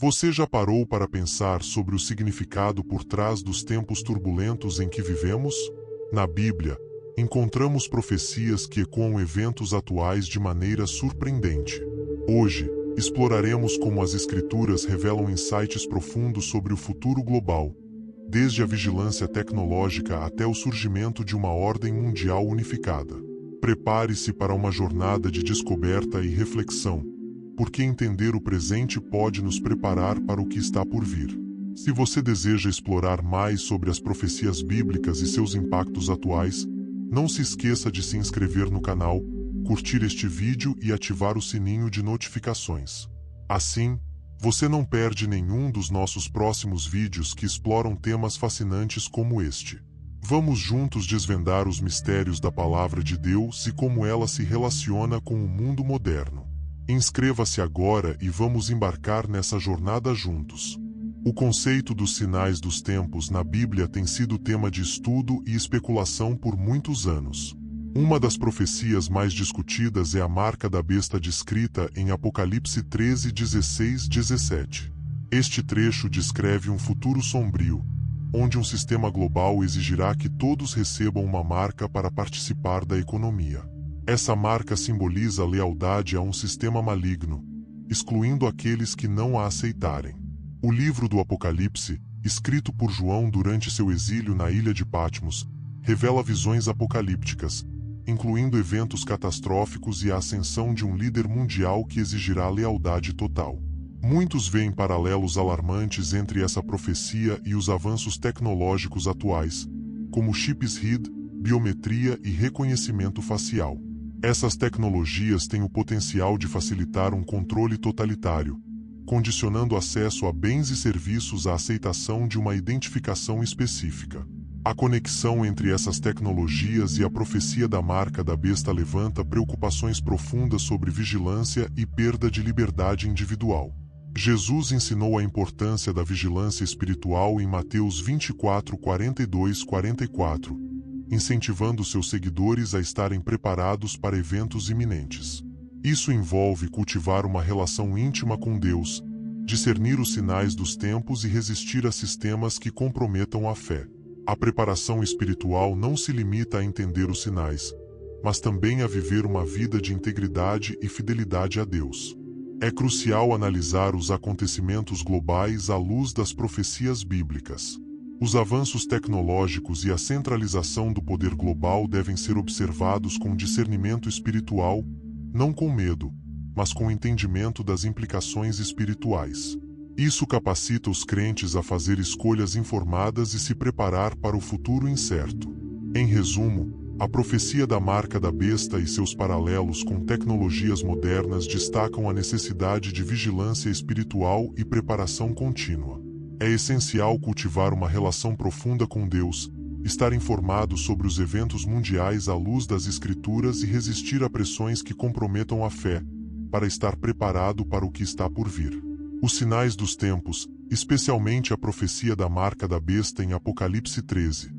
Você já parou para pensar sobre o significado por trás dos tempos turbulentos em que vivemos? Na Bíblia, encontramos profecias que ecoam eventos atuais de maneira surpreendente. Hoje, exploraremos como as Escrituras revelam insights profundos sobre o futuro global, desde a vigilância tecnológica até o surgimento de uma ordem mundial unificada. Prepare-se para uma jornada de descoberta e reflexão, porque entender o presente pode nos preparar para o que está por vir. Se você deseja explorar mais sobre as profecias bíblicas e seus impactos atuais, não se esqueça de se inscrever no canal, curtir este vídeo e ativar o sininho de notificações. Assim, você não perde nenhum dos nossos próximos vídeos que exploram temas fascinantes como este. Vamos juntos desvendar os mistérios da Palavra de Deus e como ela se relaciona com o mundo moderno. Inscreva-se agora e vamos embarcar nessa jornada juntos. O conceito dos sinais dos tempos na Bíblia tem sido tema de estudo e especulação por muitos anos. Uma das profecias mais discutidas é a marca da besta descrita em Apocalipse 13, 16, 17. Este trecho descreve um futuro sombrio, onde um sistema global exigirá que todos recebam uma marca para participar da economia. Essa marca simboliza a lealdade a um sistema maligno, excluindo aqueles que não a aceitarem. O livro do Apocalipse, escrito por João durante seu exílio na ilha de Patmos, revela visões apocalípticas, incluindo eventos catastróficos e a ascensão de um líder mundial que exigirá lealdade total. Muitos veem paralelos alarmantes entre essa profecia e os avanços tecnológicos atuais, como chips RFID, biometria e reconhecimento facial. Essas tecnologias têm o potencial de facilitar um controle totalitário, condicionando acesso a bens e serviços à aceitação de uma identificação específica. A conexão entre essas tecnologias e a profecia da marca da besta levanta preocupações profundas sobre vigilância e perda de liberdade individual. Jesus ensinou a importância da vigilância espiritual em Mateus 24, 42, 44, incentivando seus seguidores a estarem preparados para eventos iminentes. Isso envolve cultivar uma relação íntima com Deus, discernir os sinais dos tempos e resistir a sistemas que comprometam a fé. A preparação espiritual não se limita a entender os sinais, mas também a viver uma vida de integridade e fidelidade a Deus. É crucial analisar os acontecimentos globais à luz das profecias bíblicas. Os avanços tecnológicos e a centralização do poder global devem ser observados com discernimento espiritual, não com medo, mas com entendimento das implicações espirituais. Isso capacita os crentes a fazer escolhas informadas e se preparar para o futuro incerto. Em resumo, a profecia da marca da besta e seus paralelos com tecnologias modernas destacam a necessidade de vigilância espiritual e preparação contínua. É essencial cultivar uma relação profunda com Deus, estar informado sobre os eventos mundiais à luz das Escrituras e resistir a pressões que comprometam a fé, para estar preparado para o que está por vir. Os sinais dos tempos, especialmente a profecia da marca da besta em Apocalipse 13,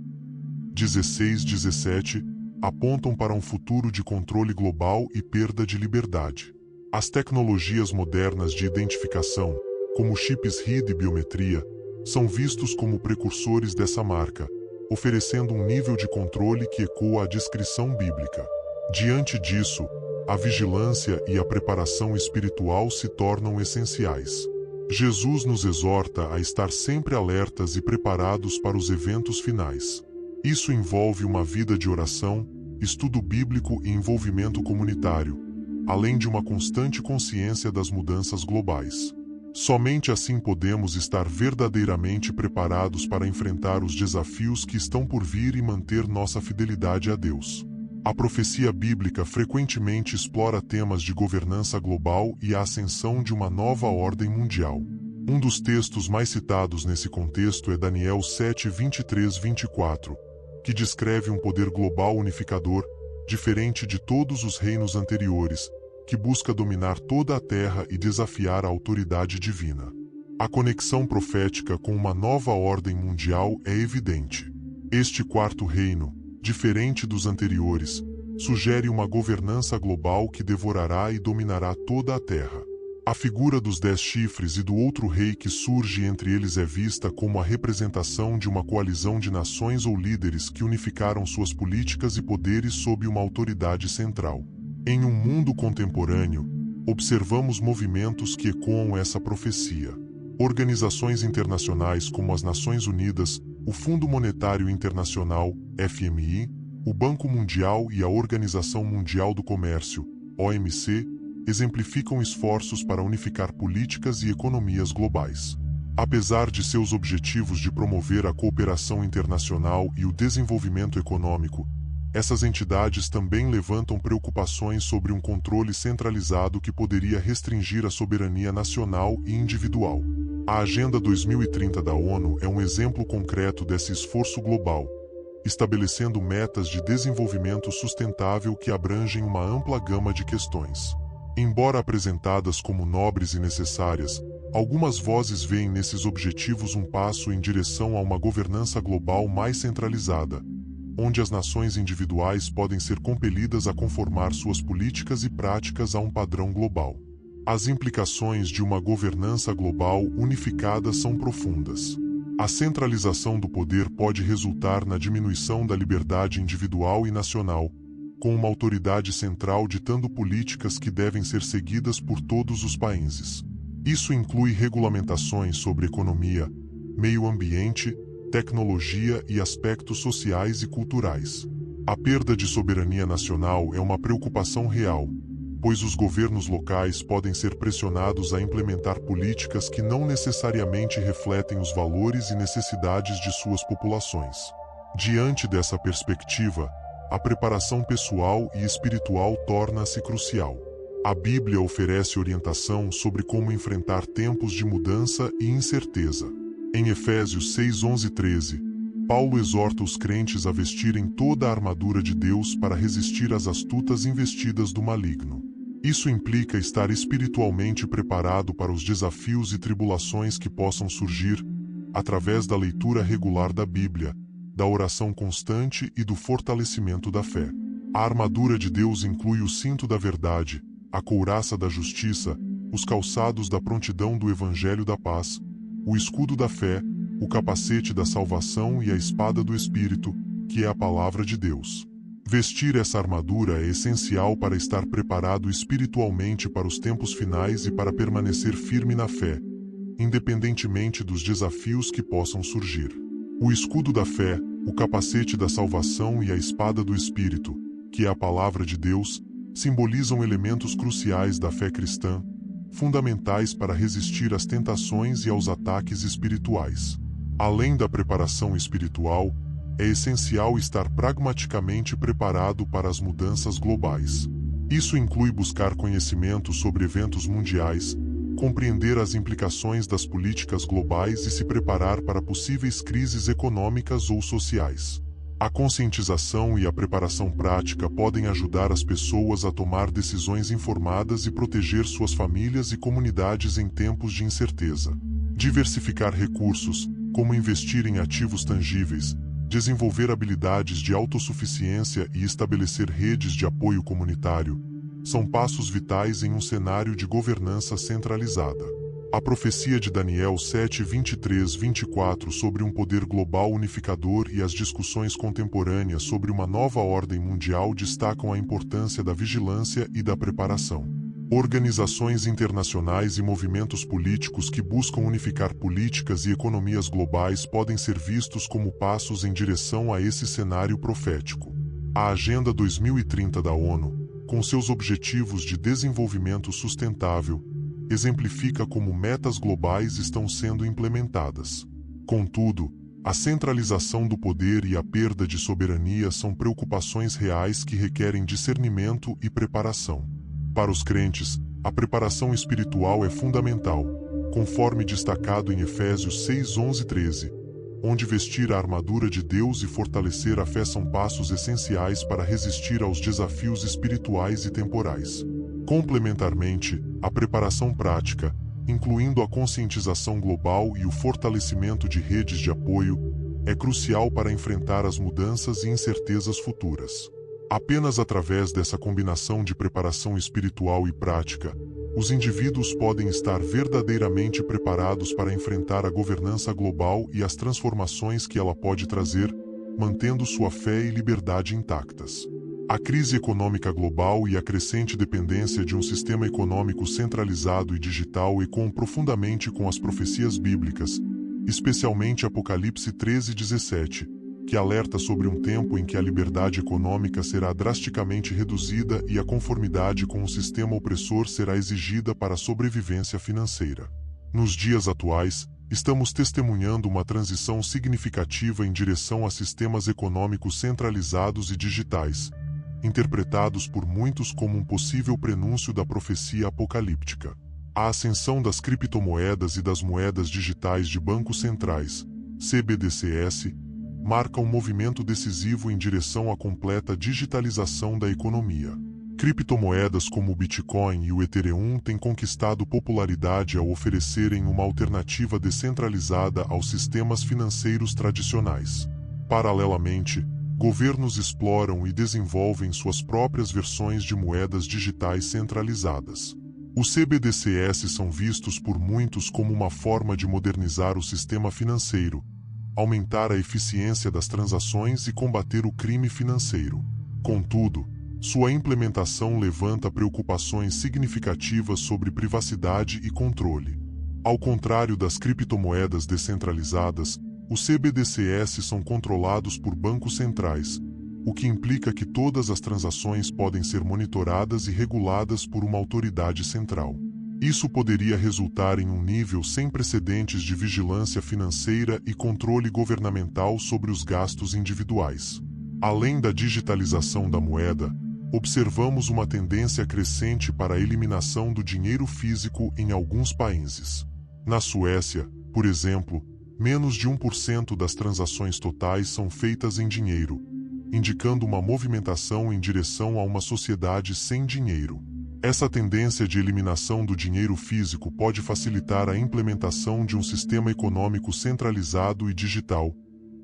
16, 17, apontam para um futuro de controle global e perda de liberdade. As tecnologias modernas de identificação, como chips RFID e biometria, são vistos como precursores dessa marca, oferecendo um nível de controle que ecoa a descrição bíblica. Diante disso, a vigilância e a preparação espiritual se tornam essenciais. Jesus nos exorta a estar sempre alertas e preparados para os eventos finais. Isso envolve uma vida de oração, estudo bíblico e envolvimento comunitário, além de uma constante consciência das mudanças globais. Somente assim podemos estar verdadeiramente preparados para enfrentar os desafios que estão por vir e manter nossa fidelidade a Deus. A profecia bíblica frequentemente explora temas de governança global e a ascensão de uma nova ordem mundial. Um dos textos mais citados nesse contexto é Daniel 7, 23, 24, que descreve um poder global unificador, diferente de todos os reinos anteriores, que busca dominar toda a terra e desafiar a autoridade divina. A conexão profética com uma nova ordem mundial é evidente. Este quarto reino, diferente dos anteriores, sugere uma governança global que devorará e dominará toda a terra. A figura dos 10 chifres e do outro rei que surge entre eles é vista como a representação de uma coalizão de nações ou líderes que unificaram suas políticas e poderes sob uma autoridade central. Em um mundo contemporâneo, observamos movimentos que ecoam essa profecia. Organizações internacionais como as Nações Unidas, o Fundo Monetário Internacional, FMI, o Banco Mundial e a Organização Mundial do Comércio, OMC, exemplificam esforços para unificar políticas e economias globais. Apesar de seus objetivos de promover a cooperação internacional e o desenvolvimento econômico, essas entidades também levantam preocupações sobre um controle centralizado que poderia restringir a soberania nacional e individual. A Agenda 2030 da ONU é um exemplo concreto desse esforço global, estabelecendo metas de desenvolvimento sustentável que abrangem uma ampla gama de questões. Embora apresentadas como nobres e necessárias, algumas vozes veem nesses objetivos um passo em direção a uma governança global mais centralizada, onde as nações individuais podem ser compelidas a conformar suas políticas e práticas a um padrão global. As implicações de uma governança global unificada são profundas. A centralização do poder pode resultar na diminuição da liberdade individual e nacional, com uma autoridade central ditando políticas que devem ser seguidas por todos os países. Isso inclui regulamentações sobre economia, meio ambiente, tecnologia e aspectos sociais e culturais. A perda de soberania nacional é uma preocupação real, pois os governos locais podem ser pressionados a implementar políticas que não necessariamente refletem os valores e necessidades de suas populações. Diante dessa perspectiva, a preparação pessoal e espiritual torna-se crucial. A Bíblia oferece orientação sobre como enfrentar tempos de mudança e incerteza. Em Efésios 6, 11 e 13, Paulo exorta os crentes a vestirem toda a armadura de Deus para resistir às astutas investidas do maligno. Isso implica estar espiritualmente preparado para os desafios e tribulações que possam surgir, através da leitura regular da Bíblia, da oração constante e do fortalecimento da fé. A armadura de Deus inclui o cinto da verdade, a couraça da justiça, os calçados da prontidão do Evangelho da paz, o escudo da fé, o capacete da salvação e a espada do Espírito, que é a palavra de Deus. Vestir essa armadura é essencial para estar preparado espiritualmente para os tempos finais e para permanecer firme na fé, independentemente dos desafios que possam surgir. O escudo da fé, o capacete da salvação e a espada do Espírito, que é a palavra de Deus, simbolizam elementos cruciais da fé cristã, fundamentais para resistir às tentações e aos ataques espirituais. Além da preparação espiritual, é essencial estar pragmaticamente preparado para as mudanças globais. Isso inclui buscar conhecimento sobre eventos mundiais, compreender as implicações das políticas globais e se preparar para possíveis crises econômicas ou sociais. A conscientização e a preparação prática podem ajudar as pessoas a tomar decisões informadas e proteger suas famílias e comunidades em tempos de incerteza. Diversificar recursos, como investir em ativos tangíveis, desenvolver habilidades de autossuficiência e estabelecer redes de apoio comunitário, são passos vitais em um cenário de governança centralizada. A profecia de Daniel 7, 23-24 sobre um poder global unificador e as discussões contemporâneas sobre uma nova ordem mundial destacam a importância da vigilância e da preparação. Organizações internacionais e movimentos políticos que buscam unificar políticas e economias globais podem ser vistos como passos em direção a esse cenário profético. A Agenda 2030 da ONU, com seus objetivos de desenvolvimento sustentável, exemplifica como metas globais estão sendo implementadas. Contudo, a centralização do poder e a perda de soberania são preocupações reais que requerem discernimento e preparação. Para os crentes, a preparação espiritual é fundamental, conforme destacado em Efésios 6, 11 e 13, onde vestir a armadura de Deus e fortalecer a fé são passos essenciais para resistir aos desafios espirituais e temporais. Complementarmente, a preparação prática, incluindo a conscientização global e o fortalecimento de redes de apoio, é crucial para enfrentar as mudanças e incertezas futuras. Apenas através dessa combinação de preparação espiritual e prática, os indivíduos podem estar verdadeiramente preparados para enfrentar a governança global e as transformações que ela pode trazer, mantendo sua fé e liberdade intactas. A crise econômica global e a crescente dependência de um sistema econômico centralizado e digital ecoam profundamente com as profecias bíblicas, especialmente Apocalipse 13:17, que alerta sobre um tempo em que a liberdade econômica será drasticamente reduzida e a conformidade com o sistema opressor será exigida para a sobrevivência financeira. Nos dias atuais, estamos testemunhando uma transição significativa em direção a sistemas econômicos centralizados e digitais, interpretados por muitos como um possível prenúncio da profecia apocalíptica. A ascensão das criptomoedas e das moedas digitais de bancos centrais, CBDCs, marca um movimento decisivo em direção à completa digitalização da economia. Criptomoedas como o Bitcoin e o Ethereum têm conquistado popularidade ao oferecerem uma alternativa descentralizada aos sistemas financeiros tradicionais. Paralelamente, governos exploram e desenvolvem suas próprias versões de moedas digitais centralizadas. Os CBDCs são vistos por muitos como uma forma de modernizar o sistema financeiro, aumentar a eficiência das transações e combater o crime financeiro. Contudo, sua implementação levanta preocupações significativas sobre privacidade e controle. Ao contrário das criptomoedas descentralizadas, os CBDCs são controlados por bancos centrais, o que implica que todas as transações podem ser monitoradas e reguladas por uma autoridade central. Isso poderia resultar em um nível sem precedentes de vigilância financeira e controle governamental sobre os gastos individuais. Além da digitalização da moeda, observamos uma tendência crescente para a eliminação do dinheiro físico em alguns países. Na Suécia, por exemplo, menos de 1% das transações totais são feitas em dinheiro, indicando uma movimentação em direção a uma sociedade sem dinheiro. Essa tendência de eliminação do dinheiro físico pode facilitar a implementação de um sistema econômico centralizado e digital,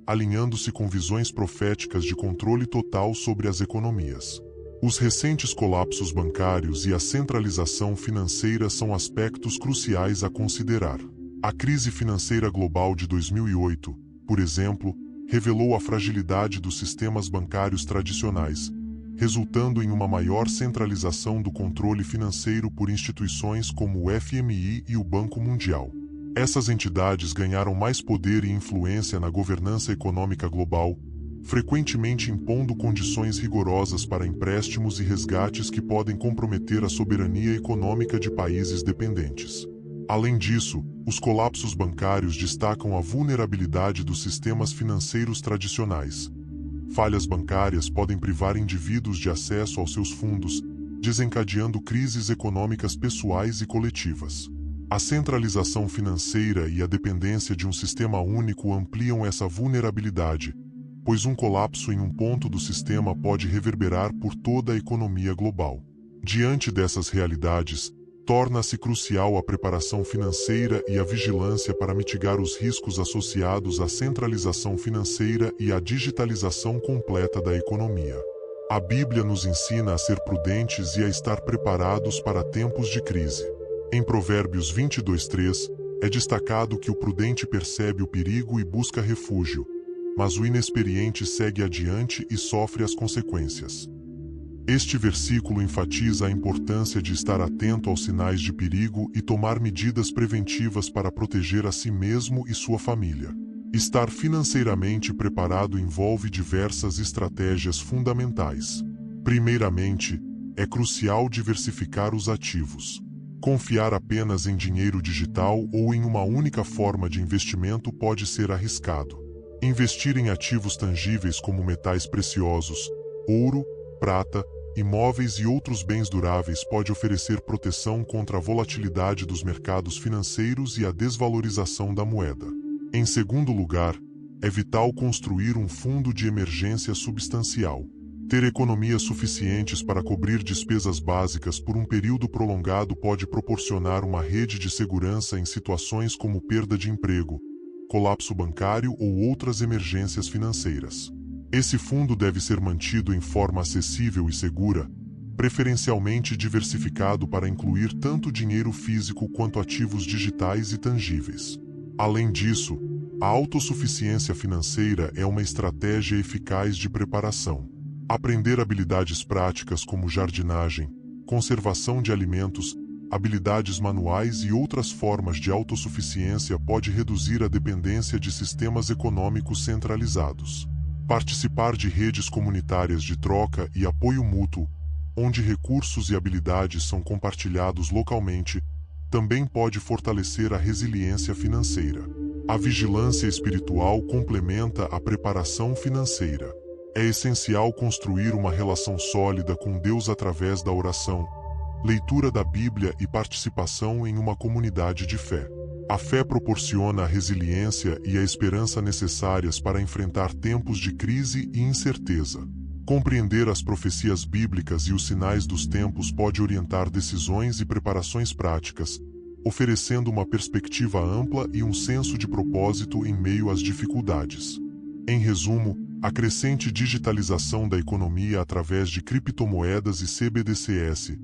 alinhando-se com visões proféticas de controle total sobre as economias. Os recentes colapsos bancários e a centralização financeira são aspectos cruciais a considerar. A crise financeira global de 2008, por exemplo, revelou a fragilidade dos sistemas bancários tradicionais, resultando em uma maior centralização do controle financeiro por instituições como o FMI e o Banco Mundial. Essas entidades ganharam mais poder e influência na governança econômica global, frequentemente impondo condições rigorosas para empréstimos e resgates que podem comprometer a soberania econômica de países dependentes. Além disso, os colapsos bancários destacam a vulnerabilidade dos sistemas financeiros tradicionais. Falhas bancárias podem privar indivíduos de acesso aos seus fundos, desencadeando crises econômicas pessoais e coletivas. A centralização financeira e a dependência de um sistema único ampliam essa vulnerabilidade, pois um colapso em um ponto do sistema pode reverberar por toda a economia global. Diante dessas realidades, torna-se crucial a preparação financeira e a vigilância para mitigar os riscos associados à centralização financeira e à digitalização completa da economia. A Bíblia nos ensina a ser prudentes e a estar preparados para tempos de crise. Em Provérbios 22:3, é destacado que o prudente percebe o perigo e busca refúgio, mas o inexperiente segue adiante e sofre as consequências. Este versículo enfatiza a importância de estar atento aos sinais de perigo e tomar medidas preventivas para proteger a si mesmo e sua família. Estar financeiramente preparado envolve diversas estratégias fundamentais. Primeiramente, é crucial diversificar os ativos. Confiar apenas em dinheiro digital ou em uma única forma de investimento pode ser arriscado. Investir em ativos tangíveis como metais preciosos, ouro, prata, imóveis e outros bens duráveis pode oferecer proteção contra a volatilidade dos mercados financeiros e a desvalorização da moeda. Em segundo lugar, é vital construir um fundo de emergência substancial. Ter economias suficientes para cobrir despesas básicas por um período prolongado pode proporcionar uma rede de segurança em situações como perda de emprego, colapso bancário ou outras emergências financeiras. Esse fundo deve ser mantido em forma acessível e segura, preferencialmente diversificado para incluir tanto dinheiro físico quanto ativos digitais e tangíveis. Além disso, a autossuficiência financeira é uma estratégia eficaz de preparação. Aprender habilidades práticas como jardinagem, conservação de alimentos, habilidades manuais e outras formas de autossuficiência pode reduzir a dependência de sistemas econômicos centralizados. Participar de redes comunitárias de troca e apoio mútuo, onde recursos e habilidades são compartilhados localmente, também pode fortalecer a resiliência financeira. A vigilância espiritual complementa a preparação financeira. É essencial construir uma relação sólida com Deus através da oração, leitura da Bíblia e participação em uma comunidade de fé. A fé proporciona a resiliência e a esperança necessárias para enfrentar tempos de crise e incerteza. Compreender as profecias bíblicas e os sinais dos tempos pode orientar decisões e preparações práticas, oferecendo uma perspectiva ampla e um senso de propósito em meio às dificuldades. Em resumo, a crescente digitalização da economia através de criptomoedas e CBDCs,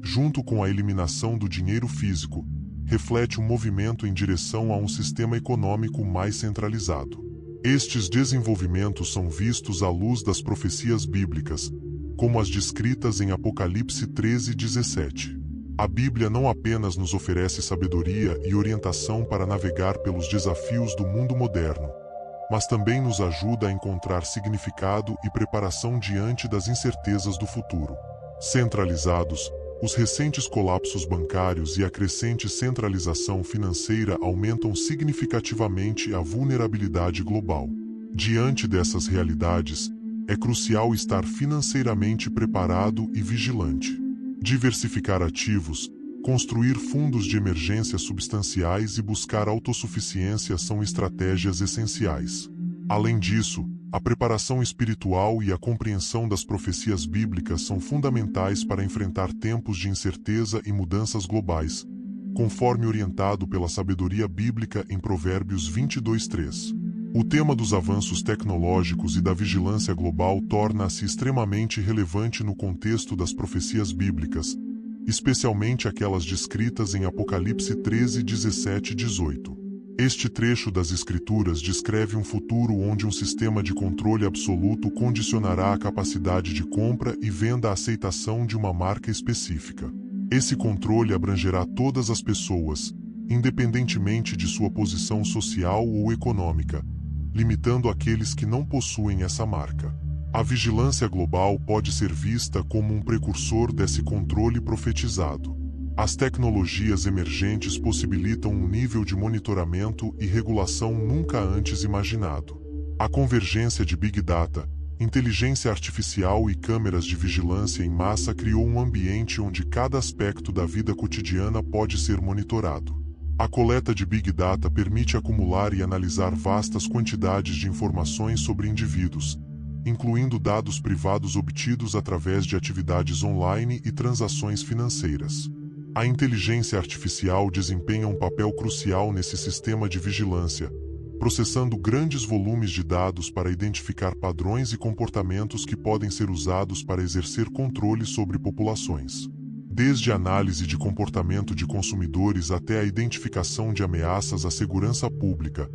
junto com a eliminação do dinheiro físico, reflete um movimento em direção a um sistema econômico mais centralizado. Estes desenvolvimentos são vistos à luz das profecias bíblicas, como as descritas em Apocalipse 13:17. A Bíblia não apenas nos oferece sabedoria e orientação para navegar pelos desafios do mundo moderno, mas também nos ajuda a encontrar significado e preparação diante das incertezas do futuro. Centralizados, os recentes colapsos bancários e a crescente centralização financeira aumentam significativamente a vulnerabilidade global. Diante dessas realidades, é crucial estar financeiramente preparado e vigilante. Diversificar ativos, construir fundos de emergência substanciais e buscar autossuficiência são estratégias essenciais. Além disso, a preparação espiritual e a compreensão das profecias bíblicas são fundamentais para enfrentar tempos de incerteza e mudanças globais, conforme orientado pela sabedoria bíblica em Provérbios 22:3. O tema dos avanços tecnológicos e da vigilância global torna-se extremamente relevante no contexto das profecias bíblicas, especialmente aquelas descritas em Apocalipse 13:17-18. Este trecho das Escrituras descreve um futuro onde um sistema de controle absoluto condicionará a capacidade de compra e venda à aceitação de uma marca específica. Esse controle abrangerá todas as pessoas, independentemente de sua posição social ou econômica, limitando aqueles que não possuem essa marca. A vigilância global pode ser vista como um precursor desse controle profetizado. As tecnologias emergentes possibilitam um nível de monitoramento e regulação nunca antes imaginado. A convergência de Big Data, inteligência artificial e câmeras de vigilância em massa criou um ambiente onde cada aspecto da vida cotidiana pode ser monitorado. A coleta de Big Data permite acumular e analisar vastas quantidades de informações sobre indivíduos, incluindo dados privados obtidos através de atividades online e transações financeiras. A inteligência artificial desempenha um papel crucial nesse sistema de vigilância, processando grandes volumes de dados para identificar padrões e comportamentos que podem ser usados para exercer controle sobre populações. Desde a análise de comportamento de consumidores até a identificação de ameaças à segurança pública,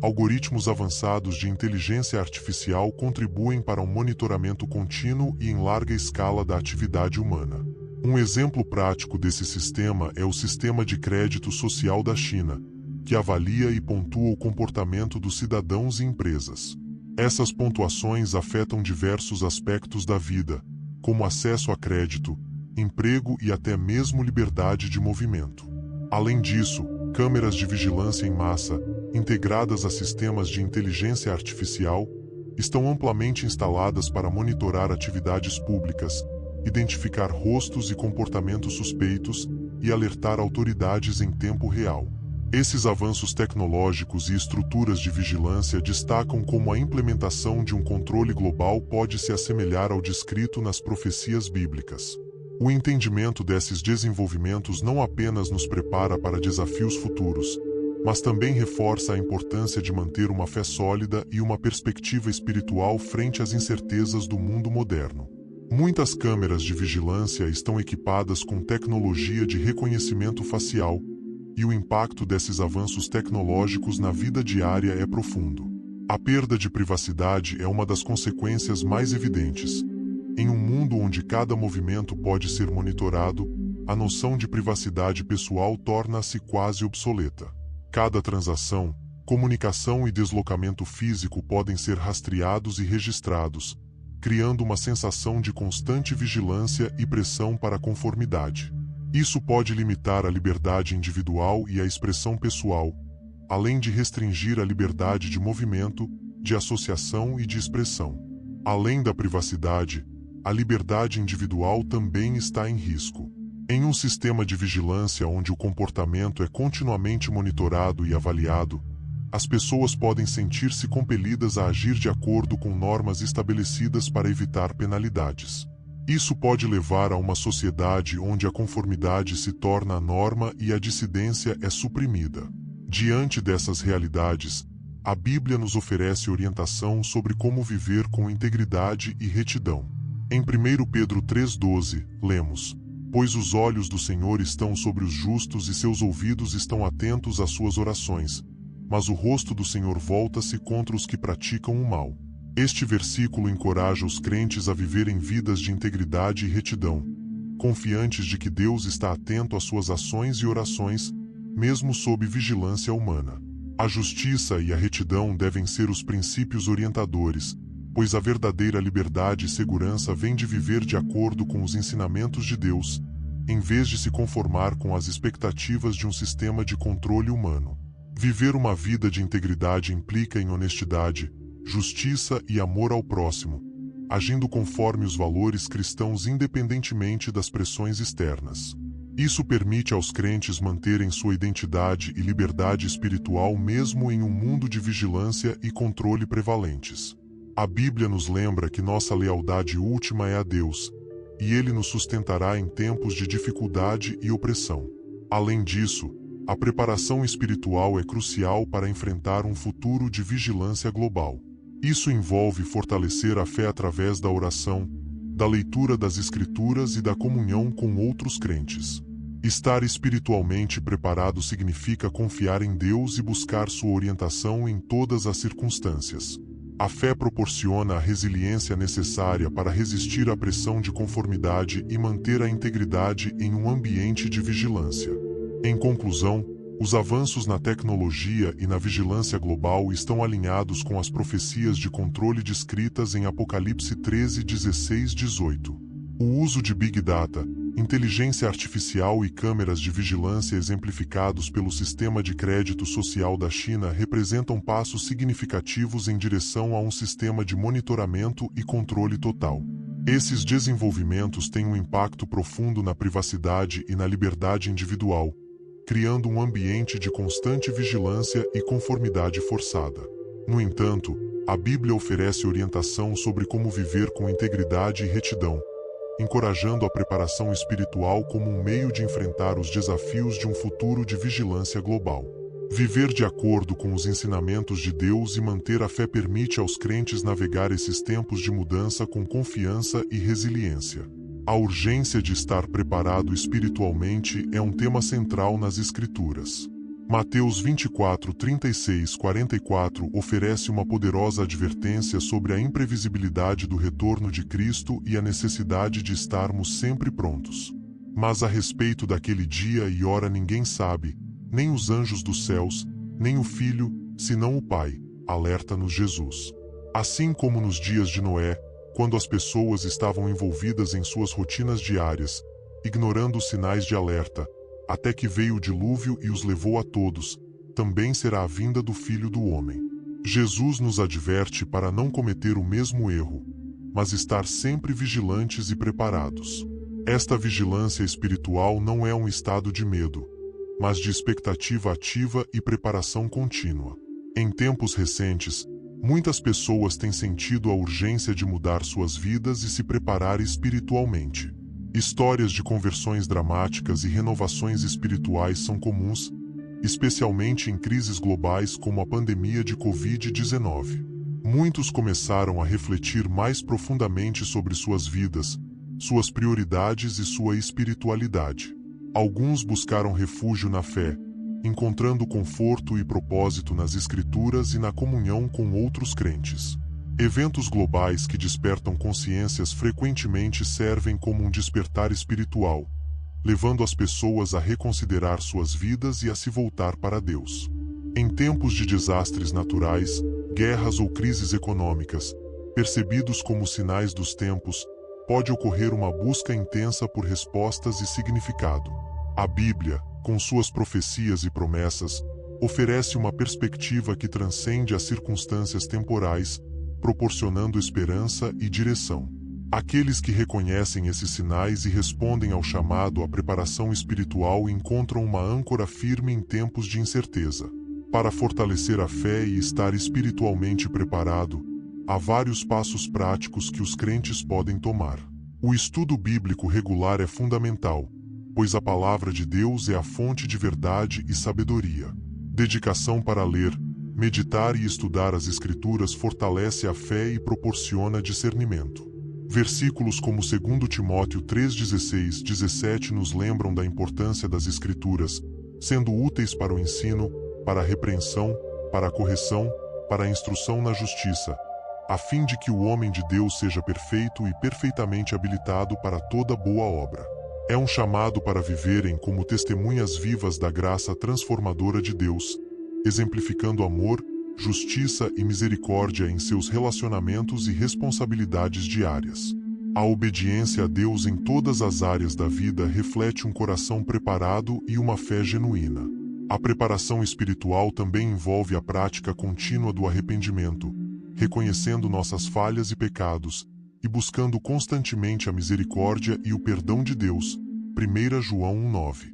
algoritmos avançados de inteligência artificial contribuem para um monitoramento contínuo e em larga escala da atividade humana. Um exemplo prático desse sistema é o Sistema de Crédito Social da China, que avalia e pontua o comportamento dos cidadãos e empresas. Essas pontuações afetam diversos aspectos da vida, como acesso a crédito, emprego e até mesmo liberdade de movimento. Além disso, câmeras de vigilância em massa, integradas a sistemas de inteligência artificial, estão amplamente instaladas para monitorar atividades públicas, identificar rostos e comportamentos suspeitos e alertar autoridades em tempo real. Esses avanços tecnológicos e estruturas de vigilância destacam como a implementação de um controle global pode se assemelhar ao descrito nas profecias bíblicas. O entendimento desses desenvolvimentos não apenas nos prepara para desafios futuros, mas também reforça a importância de manter uma fé sólida e uma perspectiva espiritual frente às incertezas do mundo moderno. Muitas câmeras de vigilância estão equipadas com tecnologia de reconhecimento facial, e o impacto desses avanços tecnológicos na vida diária é profundo. A perda de privacidade é uma das consequências mais evidentes. Em um mundo onde cada movimento pode ser monitorado, a noção de privacidade pessoal torna-se quase obsoleta. Cada transação, comunicação e deslocamento físico podem ser rastreados e registrados, criando uma sensação de constante vigilância e pressão para a conformidade. Isso pode limitar a liberdade individual e a expressão pessoal, além de restringir a liberdade de movimento, de associação e de expressão. Além da privacidade, a liberdade individual também está em risco. Em um sistema de vigilância onde o comportamento é continuamente monitorado e avaliado, as pessoas podem sentir-se compelidas a agir de acordo com normas estabelecidas para evitar penalidades. Isso pode levar a uma sociedade onde a conformidade se torna a norma e a dissidência é suprimida. Diante dessas realidades, a Bíblia nos oferece orientação sobre como viver com integridade e retidão. Em 1 Pedro 3,12, lemos: "Pois os olhos do Senhor estão sobre os justos e seus ouvidos estão atentos às suas orações, mas o rosto do Senhor volta-se contra os que praticam o mal." Este versículo encoraja os crentes a viverem vidas de integridade e retidão, confiantes de que Deus está atento às suas ações e orações, mesmo sob vigilância humana. A justiça e a retidão devem ser os princípios orientadores, pois a verdadeira liberdade e segurança vem de viver de acordo com os ensinamentos de Deus, em vez de se conformar com as expectativas de um sistema de controle humano. Viver uma vida de integridade implica em honestidade, justiça e amor ao próximo, agindo conforme os valores cristãos independentemente das pressões externas. Isso permite aos crentes manterem sua identidade e liberdade espiritual mesmo em um mundo de vigilância e controle prevalentes. A Bíblia nos lembra que nossa lealdade última é a Deus, e Ele nos sustentará em tempos de dificuldade e opressão. Além disso, a preparação espiritual é crucial para enfrentar um futuro de vigilância global. Isso envolve fortalecer a fé através da oração, da leitura das Escrituras e da comunhão com outros crentes. Estar espiritualmente preparado significa confiar em Deus e buscar sua orientação em todas as circunstâncias. A fé proporciona a resiliência necessária para resistir à pressão de conformidade e manter a integridade em um ambiente de vigilância. Em conclusão, os avanços na tecnologia e na vigilância global estão alinhados com as profecias de controle descritas em Apocalipse 13, 16, 18. O uso de Big Data, inteligência artificial e câmeras de vigilância exemplificados pelo Sistema de Crédito Social da China representam passos significativos em direção a um sistema de monitoramento e controle total. Esses desenvolvimentos têm um impacto profundo na privacidade e na liberdade individual, criando um ambiente de constante vigilância e conformidade forçada. No entanto, a Bíblia oferece orientação sobre como viver com integridade e retidão, encorajando a preparação espiritual como um meio de enfrentar os desafios de um futuro de vigilância global. Viver de acordo com os ensinamentos de Deus e manter a fé permite aos crentes navegar esses tempos de mudança com confiança e resiliência. A urgência de estar preparado espiritualmente é um tema central nas Escrituras. Mateus 24, 36, 44 oferece uma poderosa advertência sobre a imprevisibilidade do retorno de Cristo e a necessidade de estarmos sempre prontos. Mas a respeito daquele dia e hora ninguém sabe, nem os anjos dos céus, nem o Filho, senão o Pai, alerta-nos Jesus. Assim como nos dias de Noé, quando as pessoas estavam envolvidas em suas rotinas diárias, ignorando os sinais de alerta, até que veio o dilúvio e os levou a todos, também será a vinda do Filho do Homem. Jesus nos adverte para não cometer o mesmo erro, mas estar sempre vigilantes e preparados. Esta vigilância espiritual não é um estado de medo, mas de expectativa ativa e preparação contínua. Em tempos recentes, muitas pessoas têm sentido a urgência de mudar suas vidas e se preparar espiritualmente. Histórias de conversões dramáticas e renovações espirituais são comuns, especialmente em crises globais como a pandemia de Covid-19. Muitos começaram a refletir mais profundamente sobre suas vidas, suas prioridades e sua espiritualidade. Alguns buscaram refúgio na fé, encontrando conforto e propósito nas Escrituras e na comunhão com outros crentes. Eventos globais que despertam consciências frequentemente servem como um despertar espiritual, levando as pessoas a reconsiderar suas vidas e a se voltar para Deus. Em tempos de desastres naturais, guerras ou crises econômicas, percebidos como sinais dos tempos, pode ocorrer uma busca intensa por respostas e significado. A Bíblia, com suas profecias e promessas, oferece uma perspectiva que transcende as circunstâncias temporais, proporcionando esperança e direção. Aqueles que reconhecem esses sinais e respondem ao chamado à preparação espiritual encontram uma âncora firme em tempos de incerteza. Para fortalecer a fé e estar espiritualmente preparado, há vários passos práticos que os crentes podem tomar. O estudo bíblico regular é fundamental, pois a palavra de Deus é a fonte de verdade e sabedoria. Dedicação para ler, meditar e estudar as Escrituras fortalece a fé e proporciona discernimento. Versículos como 2 Timóteo 3,16, 17 nos lembram da importância das Escrituras, sendo úteis para o ensino, para a repreensão, para a correção, para a instrução na justiça, a fim de que o homem de Deus seja perfeito e perfeitamente habilitado para toda boa obra. É um chamado para viverem como testemunhas vivas da graça transformadora de Deus, exemplificando amor, justiça e misericórdia em seus relacionamentos e responsabilidades diárias. A obediência a Deus em todas as áreas da vida reflete um coração preparado e uma fé genuína. A preparação espiritual também envolve a prática contínua do arrependimento, reconhecendo nossas falhas e pecados, e buscando constantemente a misericórdia e o perdão de Deus. 1 João 1,9.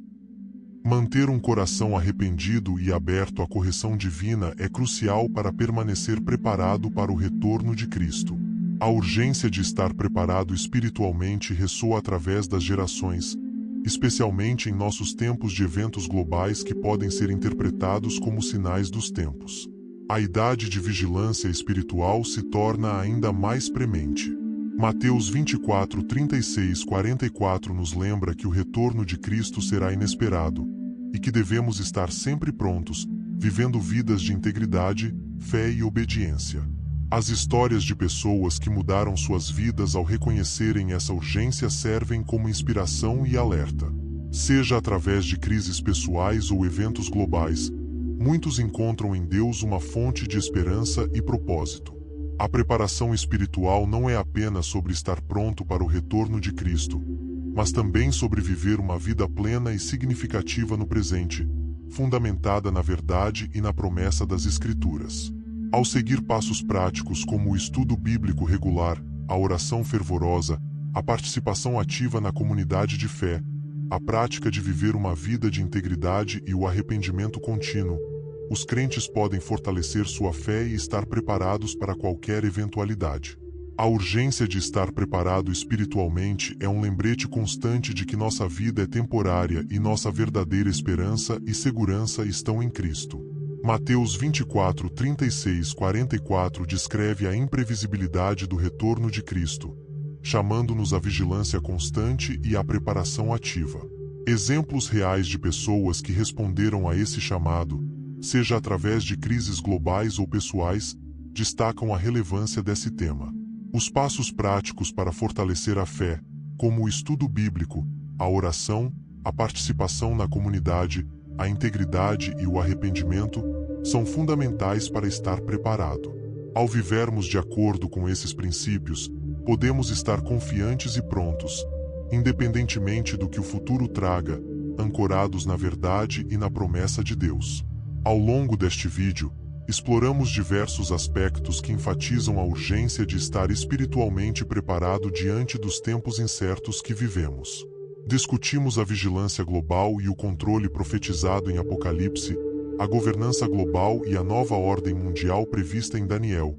Manter um coração arrependido e aberto à correção divina é crucial para permanecer preparado para o retorno de Cristo. A urgência de estar preparado espiritualmente ressoa através das gerações, especialmente em nossos tempos de eventos globais que podem ser interpretados como sinais dos tempos. A idade de vigilância espiritual se torna ainda mais premente. Mateus 24, 36, 44 nos lembra que o retorno de Cristo será inesperado, e que devemos estar sempre prontos, vivendo vidas de integridade, fé e obediência. As histórias de pessoas que mudaram suas vidas ao reconhecerem essa urgência servem como inspiração e alerta. Seja através de crises pessoais ou eventos globais, muitos encontram em Deus uma fonte de esperança e propósito. A preparação espiritual não é apenas sobre estar pronto para o retorno de Cristo, mas também sobre viver uma vida plena e significativa no presente, fundamentada na verdade e na promessa das Escrituras. Ao seguir passos práticos como o estudo bíblico regular, a oração fervorosa, a participação ativa na comunidade de fé, a prática de viver uma vida de integridade e o arrependimento contínuo, os crentes podem fortalecer sua fé e estar preparados para qualquer eventualidade. A urgência de estar preparado espiritualmente é um lembrete constante de que nossa vida é temporária e nossa verdadeira esperança e segurança estão em Cristo. Mateus 24, 36, 44 descreve a imprevisibilidade do retorno de Cristo, chamando-nos à vigilância constante e à preparação ativa. Exemplos reais de pessoas que responderam a esse chamado, seja através de crises globais ou pessoais, destacam a relevância desse tema. Os passos práticos para fortalecer a fé, como o estudo bíblico, a oração, a participação na comunidade, a integridade e o arrependimento, são fundamentais para estar preparado. Ao vivermos de acordo com esses princípios, podemos estar confiantes e prontos, independentemente do que o futuro traga, ancorados na verdade e na promessa de Deus. Ao longo deste vídeo, exploramos diversos aspectos que enfatizam a urgência de estar espiritualmente preparado diante dos tempos incertos que vivemos. Discutimos a vigilância global e o controle profetizado em Apocalipse, a governança global e a nova ordem mundial prevista em Daniel,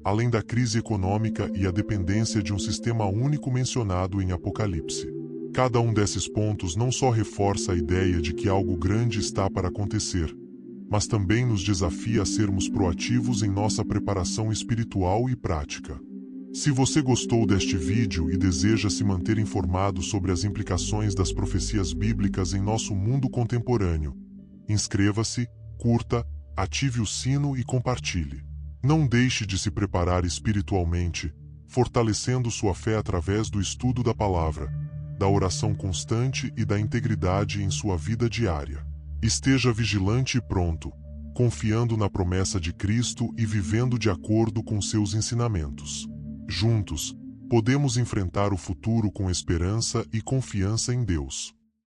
além da crise econômica e a dependência de um sistema único mencionado em Apocalipse. Cada um desses pontos não só reforça a ideia de que algo grande está para acontecer, mas também nos desafia a sermos proativos em nossa preparação espiritual e prática. Se você gostou deste vídeo e deseja se manter informado sobre as implicações das profecias bíblicas em nosso mundo contemporâneo, inscreva-se, curta, ative o sino e compartilhe. Não deixe de se preparar espiritualmente, fortalecendo sua fé através do estudo da palavra, da oração constante e da integridade em sua vida diária. Esteja vigilante e pronto, confiando na promessa de Cristo e vivendo de acordo com seus ensinamentos. Juntos, podemos enfrentar o futuro com esperança e confiança em Deus.